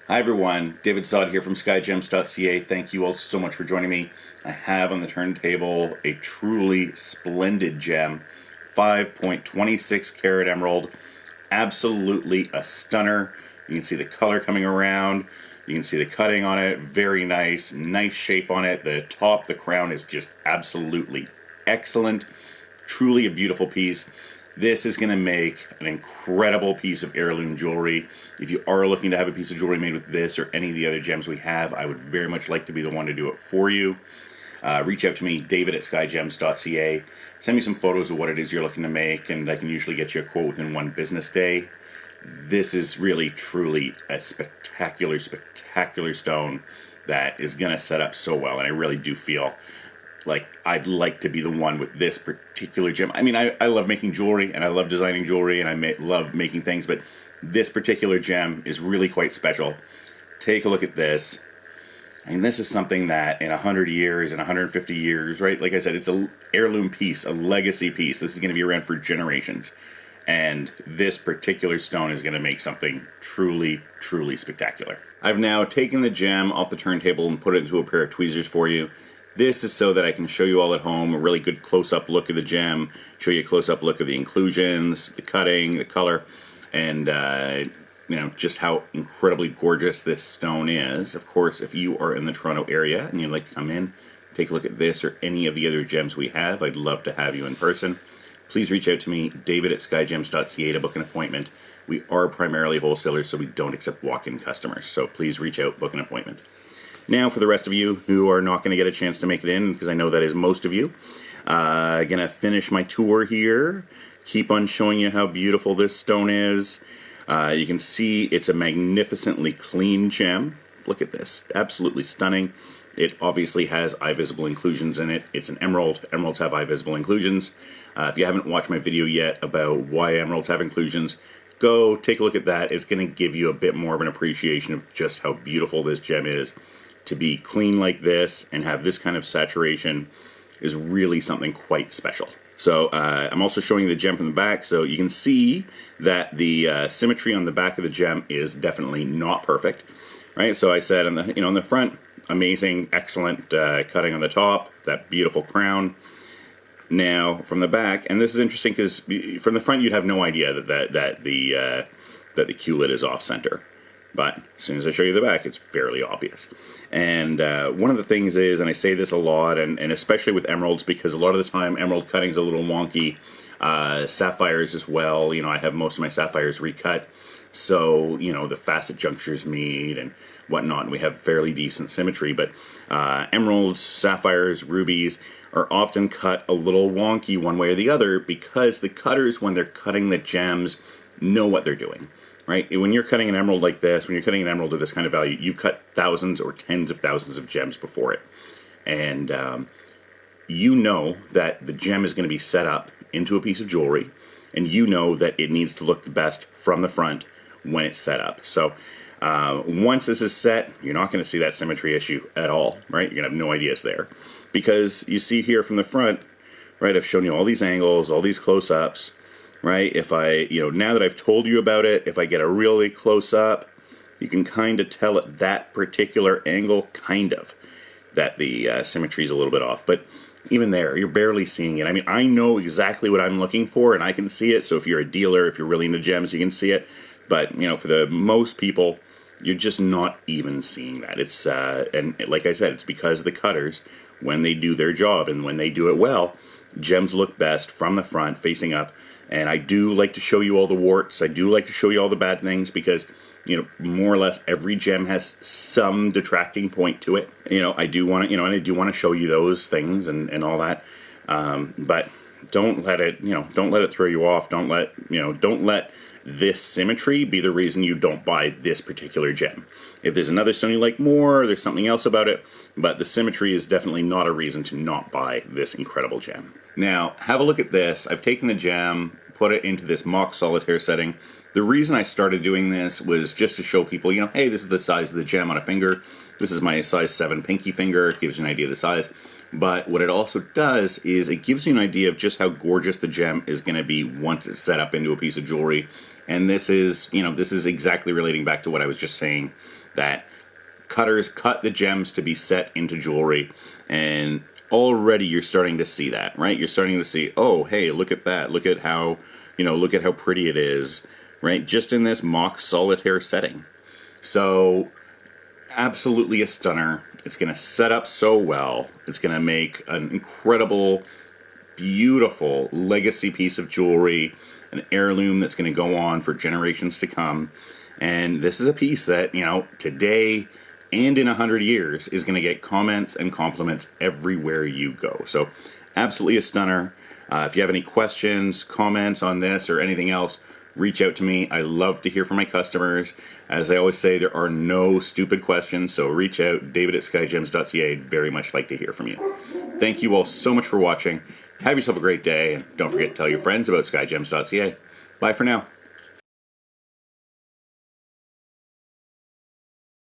Hi everyone, David Sod here from Skyjems.ca. Thank you all so much for joining me. I have on the turntable a truly splendid gem, 5.26 carat emerald. Absolutely a stunner. You can see the color coming around. You can see the cutting on it. Very nice. Nice shape on it. The top, the crown is just absolutely excellent. Truly a beautiful piece. This is going to make an incredible piece of heirloom jewelry. If you are looking to have a piece of jewelry made with this or any of the other gems we have, I would very much like to be the one to do it for you. Reach out to me, David at Skyjems.ca. Send me some photos of what it is you're looking to make, and I can usually get you a quote within one business day. This is really, truly a spectacular, spectacular stone that is going to set up so well, and I really do feel like I'd like to be the one with this particular gem. I mean, I love making jewelry, and I love designing jewelry, and I love making things, but this particular gem is really quite special. Take a look at this. I mean, this is something that in 100 years, in 150 years, right? Like I said, it's an heirloom piece, a legacy piece. This is going to be around for generations. And this particular stone is going to make something truly, truly spectacular. I've now taken the gem off the turntable and put it into a pair of tweezers for you. This is so that I can show you all at home a really good close-up look of the gem, show you a close-up look of the inclusions, the cutting, the color, and you know, just how incredibly gorgeous this stone is. Of course, if you are in the Toronto area and you'd like to come in, take a look at this or any of the other gems we have, I'd love to have you in person. Please reach out to me, David at Skyjems.ca, to book an appointment. We are primarily wholesalers, so we don't accept walk-in customers. So please reach out, book an appointment. Now, for the rest of you who are not going to get a chance to make it in, because I know that is most of you, I'm going to finish my tour here, keep on showing you how beautiful this stone is. You can see it's a magnificently clean gem. Look at this, absolutely stunning. It obviously has eye visible inclusions in it. It's an emerald. Emeralds have eye visible inclusions. If you haven't watched my video yet about why emeralds have inclusions, go take a look at that. It's going to give you a bit more of an appreciation of just how beautiful this gem is. To be clean like this and have this kind of saturation is really something quite special. So I'm also showing the gem from the back, so you can see that the symmetry on the back of the gem is definitely not perfect, right? So I said on the on the front, amazing, excellent cutting on the top, that beautiful crown. Now from the back, and this is interesting because from the front you'd have no idea that the Q-lid is off center. But as soon as I show you the back, it's fairly obvious. And one of the things is, and I say this a lot, and especially with emeralds, because a lot of the time emerald cutting's a little wonky. Sapphires as well. You know, I have most of my sapphires recut, so you know the facet junctures meet and whatnot, and we have fairly decent symmetry. But emeralds, sapphires, rubies are often cut a little wonky one way or the other because the cutters, when they're cutting the gems, know what they're doing. Right? When you're cutting an emerald like this, when you're cutting an emerald of this kind of value, you've cut thousands or tens of thousands of gems before it. And you know that the gem is going to be set up into a piece of jewelry, and you know that it needs to look the best from the front when it's set up. So once this is set, you're not going to see that symmetry issue at all, right? You're going to have no idea it's there. Because you see here from the front, right, I've shown you all these angles, all these close-ups, right? If I, now that I've told you about it, if I get a really close up, you can kind of tell at that particular angle, kind of, that the symmetry is a little bit off. But even there, you're barely seeing it. I mean, I know exactly what I'm looking for, and I can see it. So if you're a dealer, if you're really into gems, you can see it. But, for the most people, you're just not even seeing that. It's, and like I said, it's because the cutters, when they do their job and when they do it well, gems look best from the front, facing up. And I do like to show you all the warts. I do like to show you all the bad things because, more or less every gem has some detracting point to it. I do want to, and I do want to show you those things and all that. But don't let it, don't let it throw you off. Don't let this symmetry be the reason you don't buy this particular gem. If there's another stone you like more, there's something else about it, but the symmetry is definitely not a reason to not buy this incredible gem. Now, have a look at this. I've taken the gem, put it into this mock solitaire setting. The reason I started doing this was just to show people, hey, this is the size of the gem on a finger. This is my size 7 pinky finger. It gives you an idea of the size. But what it also does is it gives you an idea of just how gorgeous the gem is going to be once it's set up into a piece of jewelry. And this is, this is exactly relating back to what I was just saying that cutters cut the gems to be set into jewelry, and already you're starting to see that, right? You're starting to see, oh, hey, look at that. Look at how, look at how pretty it is, right? Just in this mock solitaire setting. So absolutely a stunner. It's going to set up so well. It's going to make an incredible, beautiful legacy piece of jewelry, an heirloom that's going to go on for generations to come. And this is a piece that, today and in 100 years is going to get comments and compliments everywhere you go. So absolutely a stunner. If you have any questions, comments on this or anything else, reach out to me. I love to hear from my customers. As I always say, there are no stupid questions, so reach out, david@skyjems.ca. I'd very much like to hear from you. Thank you all so much for watching. Have yourself a great day, and don't forget to tell your friends about skyjems.ca. Bye for now.